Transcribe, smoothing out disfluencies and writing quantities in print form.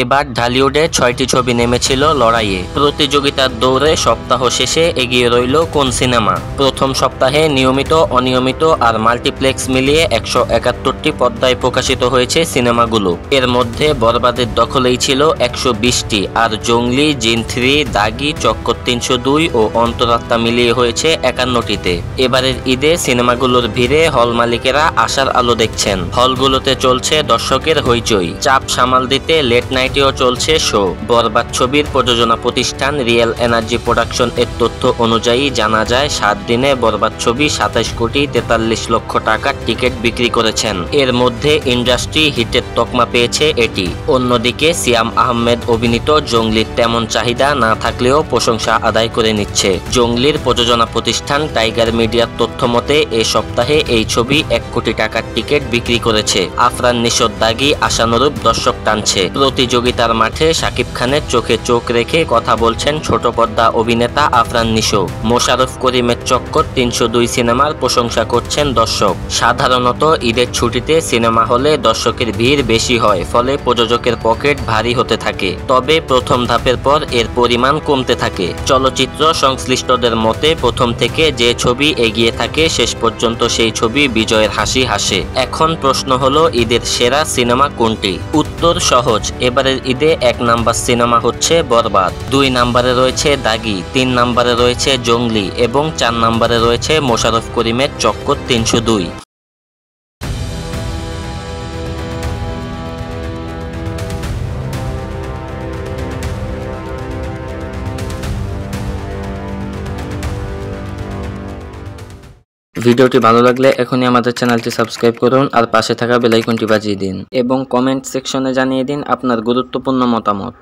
এবার ঢালিউডে ৬টি ছবি নেমেছিল লড়াইয়ে। প্রতিযোগিতার দৌড়ে সপ্তাহ শেষে এগিয়ে রইল কোন সিনেমা। প্রথম সপ্তাহে নিয়মিত, অনিয়মিত আর মাল্টিপ্লেক্স মিলিয়ে ১৭১টি পর্দায় প্রকাশিত হয়েছে সিনেমাগুলো। এর মধ্যে বরবাদের দখলেই ছিল ১২০টি, আর জঙ্গলি, জিন 3, দাগি, চক্কর ৩০২ ও অন্তরাত্মা মিলিয়ে হয়েছে ৫১টিতে। এবারের ঈদে সিনেমাগুলোর ভিড়ে হল মালিকেরা আশার আলো দেখছেন। হলগুলোতে চলছে দর্শকের হইচই। চাপ সামাল দিতে লেট নাইটেও চলছে শো। বরবাদ ছবির প্রযোজনা প্রতিষ্ঠান রিয়েল এনার্জি প্রোডাকশন এর তথ্য অনুযায়ী জানা যায় ৭ দিনে বরবাদ ছবি ২৭ কোটি ৪৩ লক্ষ টাকার টিকিট বিক্রি করেছেন। এর মধ্যে ইন্ডাস্ট্রি হিটের তকমা পেয়েছে এটি। অন্যদিকে সিয়াম আহমেদ অভিনীত জঙ্গলির তেমন চাহিদা না থাকলেও প্রশংসা আদায় করে নিচ্ছে। জঙ্গলির প্রযোজনা প্রতিষ্ঠান টাইগার মিডিয়ার তথ্য মতে এ সপ্তাহে এই ছবি ১ কোটি টাকার টিকিট বিক্রি করেছে। আফরান নিশোর দাগি আশানুরূপ দর্শক টানছে। প্রতিযোগিতার মাঠে শাকিব খানের চোখে চোখ রেখে কথা বলছেন ছোট পর্দা অভিনেতা আফরান নিশো। মোশাররফ করিমের চক্কর ৩০২ সিনেমার প্রশংসা করছেন দর্শক। সাধারণত ঈদের ছুটিতে সিনেমা হলে দর্শকের ভিড় বেশি হয়, ফলে প্রযোজকের পকেট ভারী হতে থাকে। তবে প্রথম ধাপের পর এর পরিমাণ কমতে থাকে। চলচ্চিত্র সংশ্লিষ্টদের মতে প্রথম থেকে যে ছবি এগিয়ে থাকে শেষ পর্যন্ত সেই ছবি বিজয়ের হাসি হাসে। এখন প্রশ্ন হলো ঈদের সেরা সিনেমা কোনটি? উত্তর সহজ, এবারের ঈদে ১ নাম্বার সিনেমা হচ্ছে বরবাদ, ২ নম্বরে রয়েছে দাগি, ৩ নম্বরে রয়েছে জঙ্গলি এবং ৪ নম্বরে রয়েছে মোশাররফ করিমের চক্কর ৩০২। ভিডিওটি ভালো লাগলে এখনই আমাদের চ্যানেলটি সাবস্ক্রাইব করুন আর পাশে থাকা বেল আইকনটি বাজিয়ে দিন এবং কমেন্ট সেকশনে জানিয়ে দিন আপনার গুরুত্বপূর্ণ মতামত।